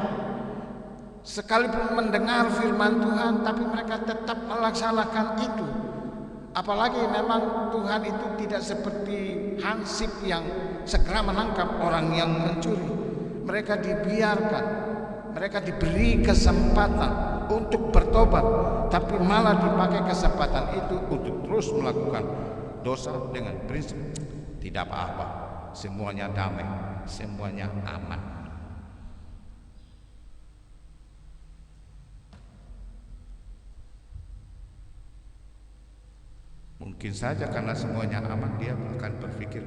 Sekalipun mendengar firman Tuhan, tapi mereka tetap melaksanakan itu. Apalagi memang Tuhan itu tidak seperti hansip yang segera menangkap orang yang mencuri. Mereka dibiarkan, mereka diberi kesempatan untuk bertobat, tapi malah dipakai kesempatan itu untuk terus melakukan dosa dengan prinsip tidak apa-apa, semuanya damai, semuanya aman. Mungkin saja karena semuanya aman, dia akan berpikir,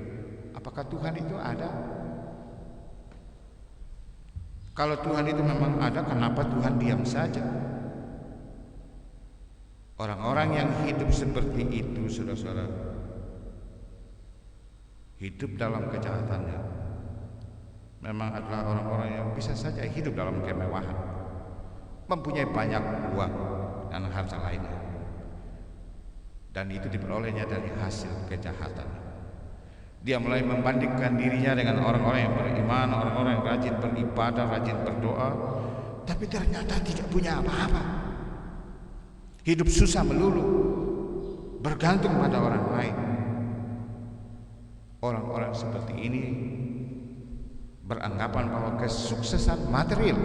apakah Tuhan itu ada? Kalau Tuhan itu memang ada, kenapa Tuhan diam saja? Orang-orang yang hidup seperti itu, saudara-saudara, hidup dalam kejahatannya, memang adalah orang-orang yang bisa saja hidup dalam kemewahan, mempunyai banyak uang dan harta lainnya, dan itu diperolehnya dari hasil kejahatan. Dia mulai membandingkan dirinya dengan orang-orang yang beriman, orang-orang yang rajin beribadah, rajin berdoa, tapi ternyata tidak punya apa-apa. Hidup susah melulu, bergantung pada orang lain. Orang-orang seperti ini beranggapan bahwa kesuksesan material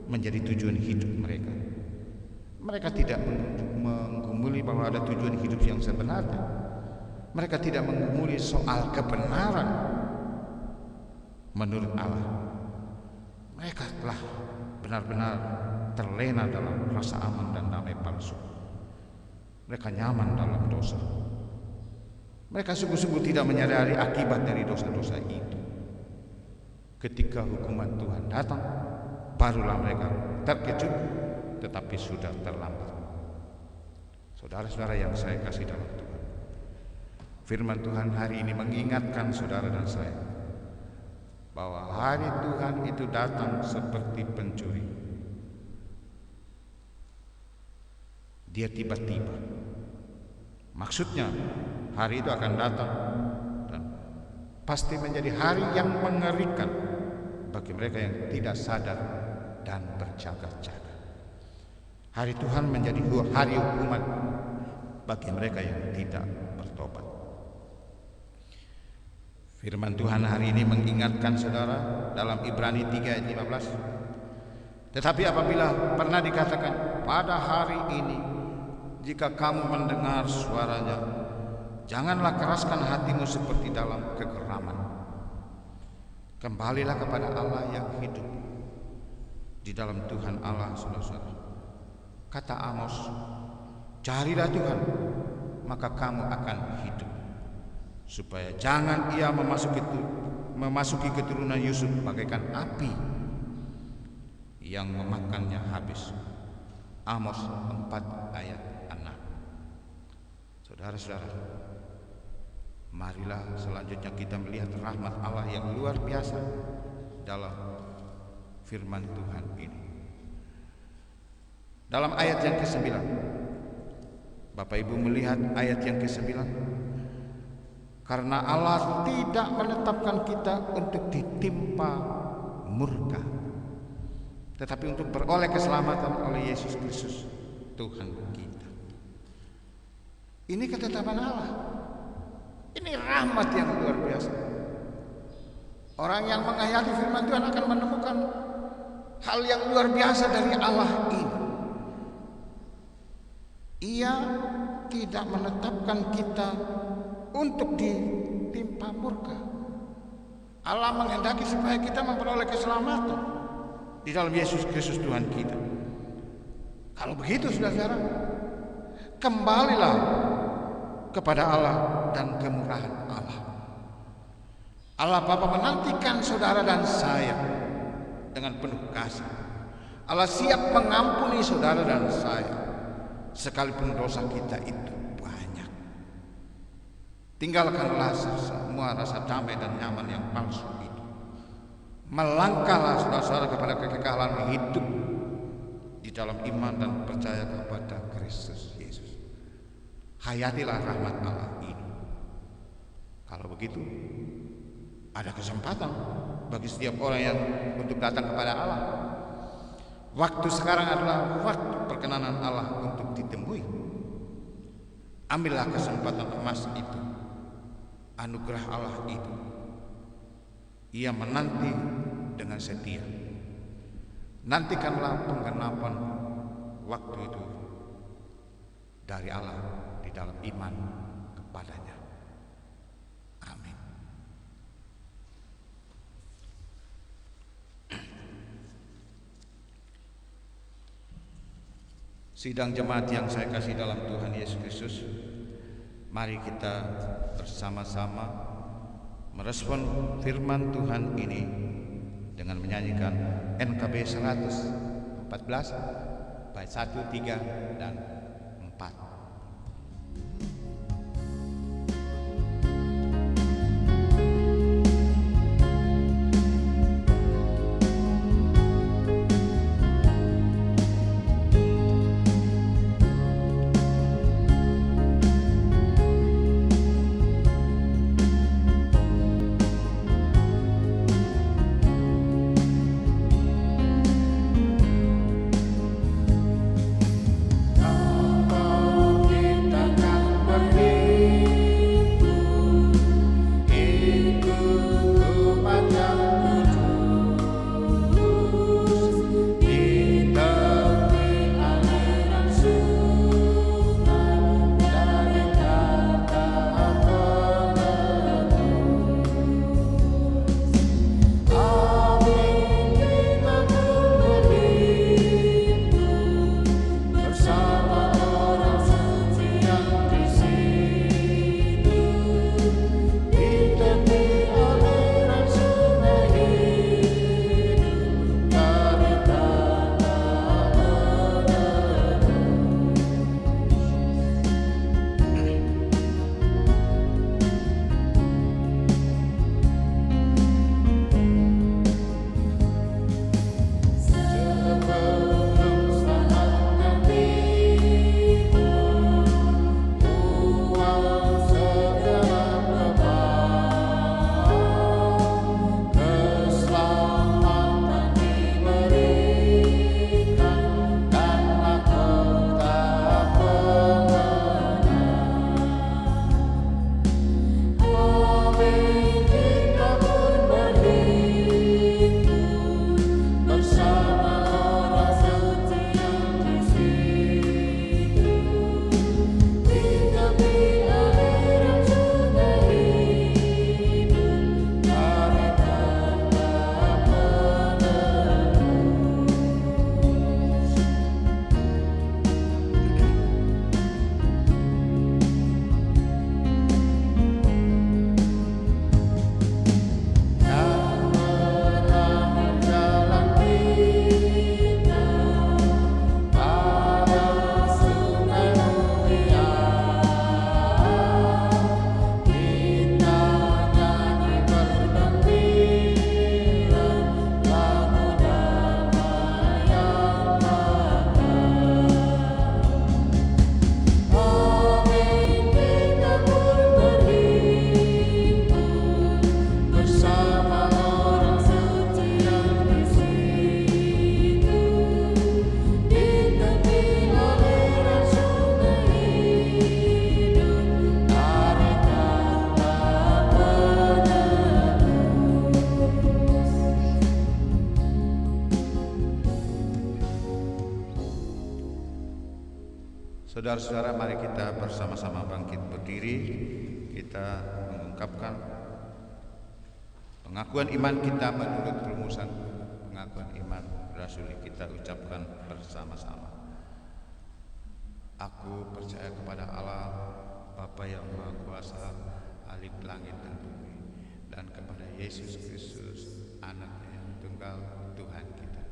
menjadi tujuan hidup mereka. Mereka tidak menggumuli bahwa ada tujuan hidup yang sebenarnya. Mereka tidak menggumuli soal kebenaran menurut Allah. Mereka telah benar-benar terlena dalam rasa aman dan damai palsu. Mereka nyaman dalam dosa. Mereka sungguh-sungguh tidak menyadari akibat dari dosa-dosa itu. Ketika hukuman Tuhan datang, barulah mereka terkejut, tetapi sudah terlambat. Saudara-saudara yang saya kasih dalam Tuhan, firman Tuhan hari ini mengingatkan saudara dan saya bahwa hari Tuhan itu datang seperti pencuri. Dia tiba-tiba. Maksudnya hari itu akan datang dan pasti menjadi hari yang mengerikan bagi mereka yang tidak sadar dan berjaga-jaga. Hari Tuhan menjadi hari hukuman bagi mereka yang tidak bertobat. Firman Tuhan hari ini mengingatkan saudara dalam Ibrani 3 ayat 15. Tetapi apabila pernah dikatakan pada hari ini, jika kamu mendengar suaranya, janganlah keraskan hatimu seperti dalam kegeraman. Kembalilah kepada Allah yang hidup. Di dalam Tuhan Allah, saudara-saudara. Kata Amos, carilah Tuhan, maka kamu akan hidup. Supaya jangan ia memasuki keturunan Yusuf bagaikan api yang memakannya habis. Amos 4 ayat 6. Saudara-saudara, marilah selanjutnya kita melihat rahmat Allah yang luar biasa dalam firman Tuhan ini. Dalam ayat yang ke-9, Bapak Ibu melihat ayat yang ke-9, karena Allah tidak menetapkan kita untuk ditimpa murka, tetapi untuk beroleh keselamatan oleh Yesus Kristus Tuhan kita. Ini ketetapan Allah. Ini rahmat yang luar biasa. Orang yang menghayati firman Tuhan akan menemukan hal yang luar biasa dari Allah ini. Ia tidak menetapkan kita untuk ditimpa murka. Allah menghendaki supaya kita memperoleh keselamatan di dalam Yesus Kristus Tuhan kita. Kalau begitu, saudara-saudara, kembalilah kepada Allah dan kemurahan Allah. Allah Bapa menantikan saudara dan saya dengan penuh kasih. Allah siap mengampuni saudara dan saya, sekalipun dosa kita itu banyak. Tinggalkanlah semua rasa damai dan nyaman yang palsu itu. Melangkahlah saudara-saudara kepada kekekalan hidup di dalam iman dan percaya kepada Kristus Yesus. Hayatilah rahmat Allah ini. Kalau begitu, ada kesempatan bagi setiap orang yang untuk datang kepada Allah. Waktu sekarang adalah waktu perkenanan Allah untuk ditemui. Ambillah kesempatan emas itu, anugerah Allah itu. Ia menanti dengan setia. Nantikanlah penggenapan waktu itu dari Allah di dalam iman kepadanya. Amin. Sidang jemaat yang saya kasih dalam Tuhan Yesus Kristus, Mari kita bersama-sama merespon firman Tuhan ini dengan menyanyikan NKB 114 bait 1, 3, dan 4. Saudara-saudara, mari kita bersama-sama bangkit berdiri. Kita mengungkapkan pengakuan iman kita menurut rumusan pengakuan iman rasuli. Kita ucapkan bersama-sama. Aku percaya kepada Allah, Bapa yang Maha Kuasa, Alik langit dan bumi, dan kepada Yesus Kristus, Anaknya yang tunggal, Tuhan kita,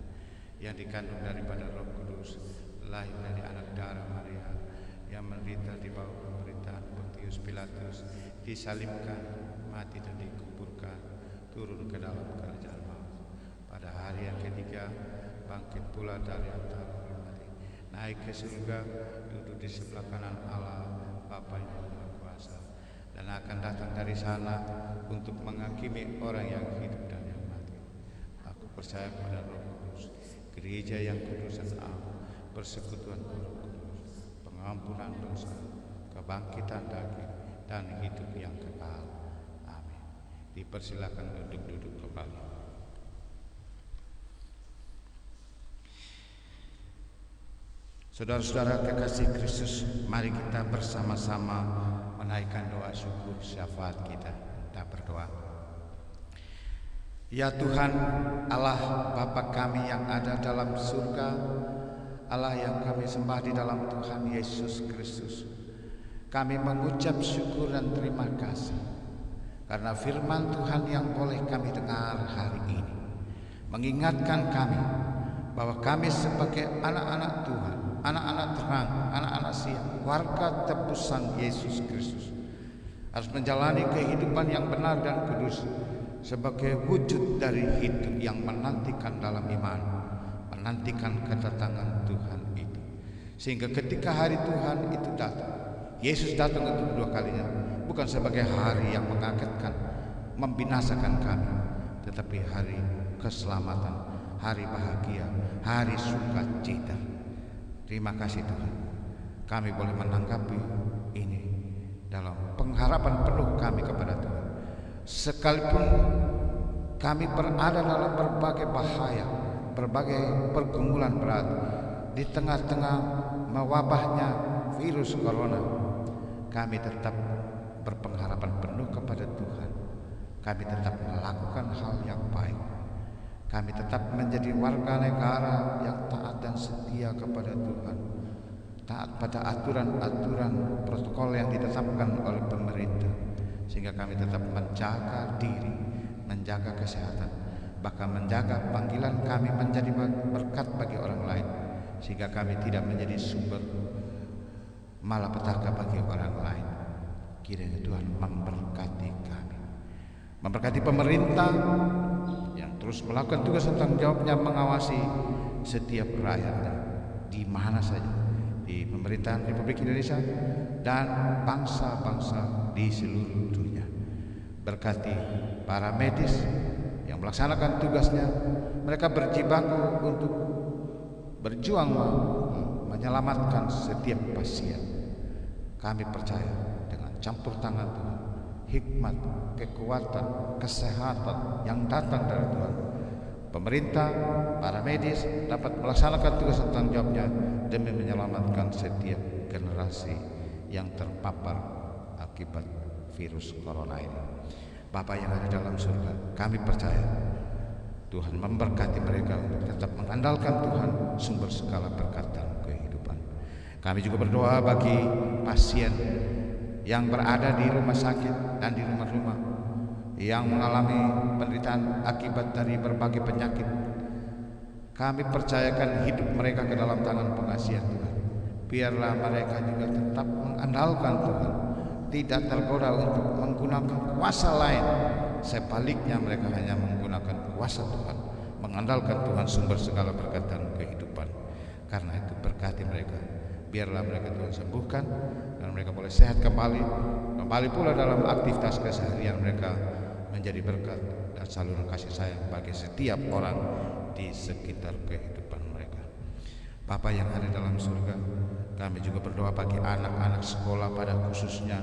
yang dikandung daripada Roh Kudus, lahir dari anak darah Maria, yang menderita di bawah pemerintahan Pontius Pilatus, disalibkan, mati dan dikuburkan, turun ke dalam kerajaan maut. Pada hari yang ketiga, bangkit pula dari antara orang mati, naik ke surga, duduk di sebelah kanan Allah, Bapa yang Maha Kuasa, dan akan datang dari sana untuk menghakimi orang yang hidup dan yang mati. Aku percaya kepada Roh Kudus, gereja yang kudus dan am, persekutuan Roh Kudus, pengampunan dosa, kebangkitan daging, dan hidup yang kekal. Amin. Dipersilakan untuk duduk kembali. Saudara-saudara kekasih Kristus, mari kita bersama-sama menaikkan doa syukur syafaat kita. Kita berdoa. Ya Tuhan, Allah Bapa kami yang ada dalam surga, Allah yang kami sembah di dalam Tuhan Yesus Kristus, Kami mengucap syukur dan terima kasih karena firman Tuhan yang boleh kami dengar hari ini mengingatkan kami bahwa kami sebagai anak-anak Tuhan, anak-anak terang, anak-anak siang, warga tebusan Yesus Kristus harus menjalani kehidupan yang benar dan kudus sebagai wujud dari hidup yang menantikan dalam iman, menantikan kedatangan Tuhan itu. Sehingga ketika hari Tuhan itu datang, Yesus datang untuk kedua kalinya, bukan sebagai hari yang mengagetkan, membinasakan kami, tetapi hari keselamatan, hari bahagia, hari sukacita. Terima kasih Tuhan, kami boleh menanggapi ini dalam pengharapan penuh kami kepada Tuhan. Sekalipun kami berada dalam berbagai bahaya, berbagai pergumulan berat, di tengah-tengah mewabahnya virus corona, kami tetap berpengharapan penuh kepada Tuhan. Kami tetap melakukan hal yang baik. Kami tetap menjadi warga negara yang taat dan setia kepada Tuhan, taat pada aturan-aturan protokol yang ditetapkan oleh pemerintah, sehingga kami tetap menjaga diri, menjaga kesehatan, bahkan menjaga panggilan kami menjadi berkat bagi orang lain, sehingga kami tidak menjadi sumber malapetaka bagi orang lain. Kiranya Tuhan memberkati kami, memberkati pemerintah yang terus melakukan tugas dan tanggung jawabnya mengawasi setiap rakyatnya di mana saja, di pemerintahan Republik Indonesia dan bangsa-bangsa di seluruh dunia. Berkati para medis yang melaksanakan tugasnya, mereka berjibaku untuk berjuang menyelamatkan setiap pasien. Kami percaya dengan campur tangan Tuhan, hikmat, kekuatan, kesehatan yang datang dari Tuhan, pemerintah, para medis dapat melaksanakan tugas dan tanggung jawabnya demi menyelamatkan setiap generasi yang terpapar akibat virus corona ini. Bapa yang ada dalam surga, kami percaya Tuhan memberkati mereka untuk tetap mengandalkan Tuhan, sumber segala berkat dan kehidupan. Kami juga berdoa bagi pasien yang berada di rumah sakit dan di rumah-rumah yang mengalami penderitaan akibat dari berbagai penyakit. Kami percayakan hidup mereka ke dalam tangan pengasihan Tuhan. Biarlah mereka juga tetap mengandalkan Tuhan, tidak tergoda untuk menggunakan kuasa lain. Sebaliknya mereka hanya menggunakan kuasa Tuhan, mengandalkan Tuhan sumber segala berkat dan kehidupan. Karena itu berkati mereka, biarlah mereka Tuhan sembuhkan dan mereka boleh sehat kembali pula dalam aktivitas keseharian mereka, menjadi berkat dan saluran kasih sayang bagi setiap orang di sekitar kehidupan mereka. Bapa yang ada dalam surga, kami juga berdoa bagi anak-anak sekolah pada khususnya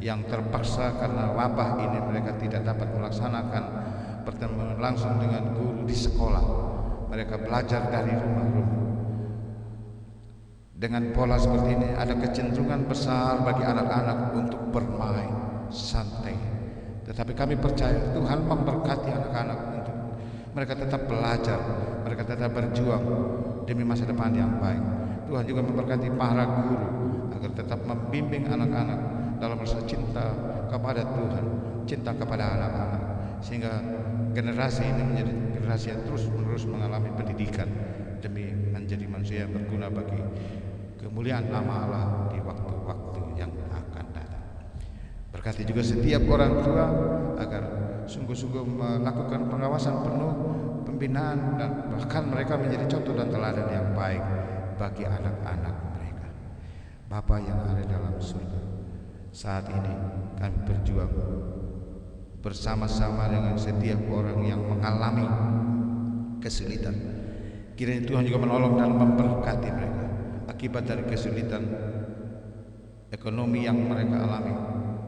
yang terpaksa karena wabah ini mereka tidak dapat melaksanakan pertemuan langsung dengan guru di sekolah. Mereka belajar dari rumah-rumah. Dengan pola seperti ini ada kecenderungan besar bagi anak-anak untuk bermain santai. Tetapi kami percaya Tuhan memberkati anak-anak untuk mereka tetap belajar, mereka tetap berjuang demi masa depan yang baik. Tuhan juga memberkati para guru agar tetap membimbing anak-anak dalam rasa cinta kepada Tuhan, cinta kepada anak-anak, sehingga generasi ini menjadi generasi yang terus-menerus mengalami pendidikan demi menjadi manusia yang berguna bagi kemuliaan nama Allah di waktu-waktu yang akan datang. Berkati juga setiap orang tua agar sungguh-sungguh melakukan pengawasan penuh, pembinaan, dan bahkan mereka menjadi contoh dan teladan yang baik bagi anak-anak mereka. Bapa yang ada dalam surga, saat ini kami berjuang bersama-sama dengan setiap orang yang mengalami kesulitan. Kiranya Tuhan juga menolong dan memberkati mereka akibat dari kesulitan ekonomi yang mereka alami.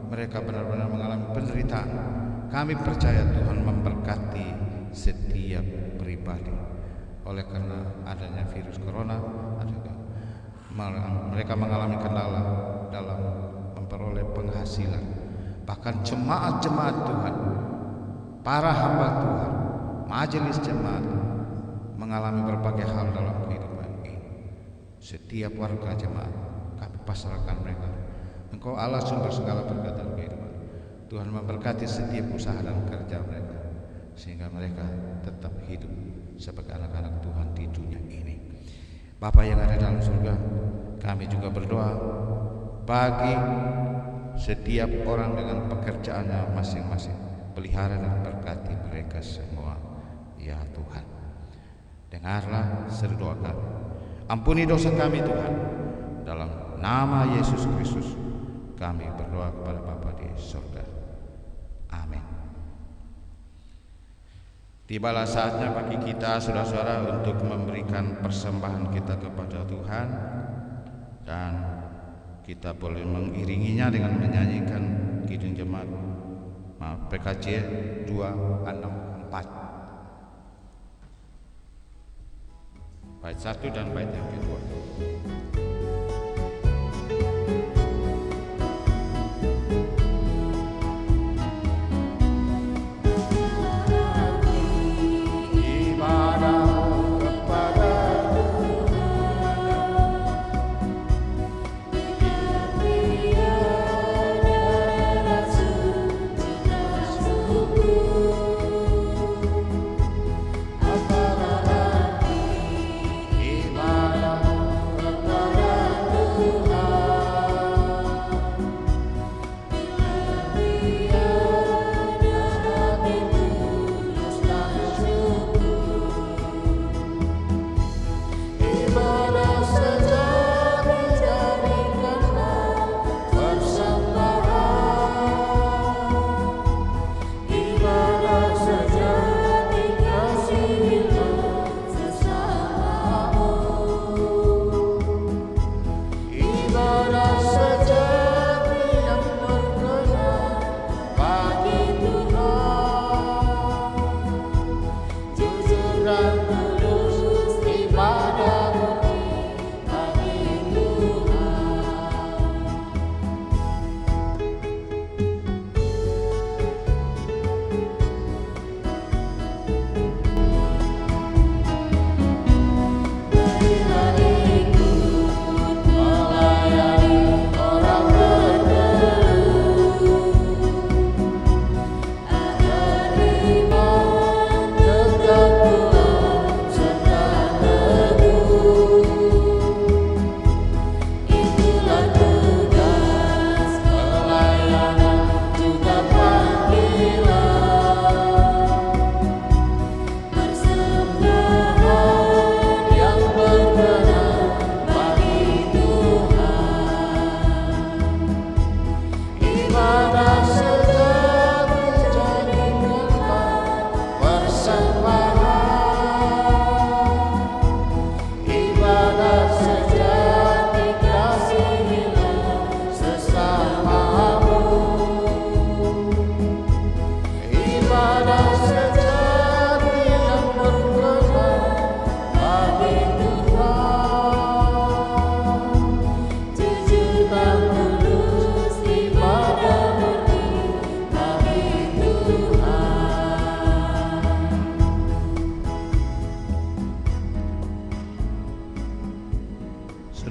Mereka benar-benar mengalami penderitaan. Kami percaya Tuhan memberkati setiap pribadi. Oleh karena adanya virus corona, mereka mengalami kendala dalam memperoleh penghasilan. Bahkan jemaat-jemaat Tuhan, para hamba Tuhan, majelis jemaat mengalami berbagai hal dalam kehidupan ini. Setiap warga jemaat kami pasrahkan mereka Engkau Allah sumber segala berkat dalam kehidupan. Tuhan memberkati setiap usaha dan kerja mereka, sehingga mereka tetap hidup sebagai anak-anak Tuhan di dunia ini. Bapa yang ada dalam surga, kami juga berdoa bagi setiap orang dengan pekerjaannya masing-masing. Pelihara dan berkati mereka semua, ya Tuhan. Dengarlah seru doa kami. Ampuni dosa kami Tuhan. Dalam nama Yesus Kristus kami berdoa kepada Bapa di surga. Amin. Tibalah saatnya bagi kita saudara-saudara untuk memberikan persembahan kita kepada Tuhan, dan kita boleh mengiringinya dengan menyanyikan Kidung Jemaat PKJ 264 bait 1 dan bait yang kedua.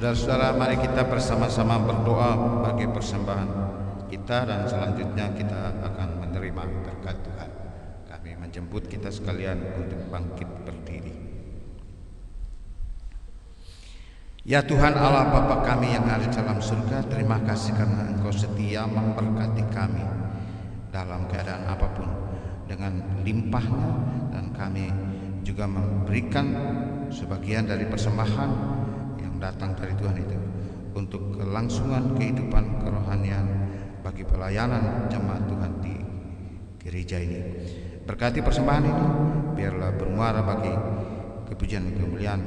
Saudara-saudara, mari kita bersama-sama berdoa bagi persembahan kita, dan selanjutnya kita akan menerima berkat Tuhan. Kami menjemput kita sekalian untuk bangkit berdiri. Ya Tuhan Allah Bapa kami yang ada dalam surga, terima kasih karena Engkau setia memberkati kami dalam keadaan apapun dengan limpahnya, dan kami juga memberikan sebagian dari persembahan datang dari Tuhan itu untuk kelangsungan kehidupan kerohanian bagi pelayanan jemaat Tuhan di gereja ini. Berkati persembahan ini, biarlah bermuara bagi kepujian dan kemuliaan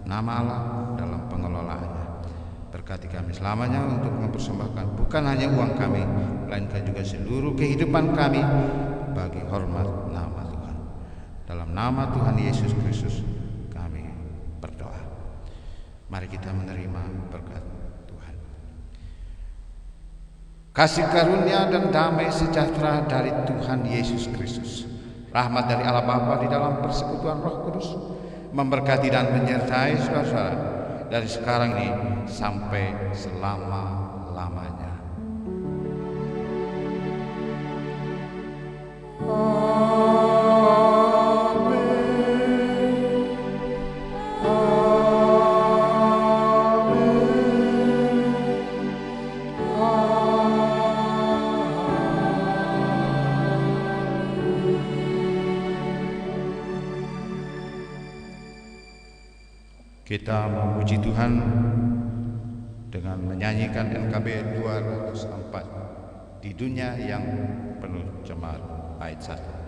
nama Allah dalam pengelolaannya. Berkati kami selamanya untuk mempersembahkan bukan hanya uang kami, melainkan juga seluruh kehidupan kami bagi hormat nama Tuhan. Dalam nama Tuhan Yesus Kristus kami berdoa. Mari kita menerima berkat Tuhan. Kasih karunia dan damai sejahtera dari Tuhan Yesus Kristus, rahmat dari Allah Bapa di dalam persekutuan Roh Kudus, memberkati dan menyertai saudara-saudara dari sekarang ini sampai selama-lamanya. Kita memuji Tuhan dengan menyanyikan NKB 204 di dunia yang penuh cemar ayat 1.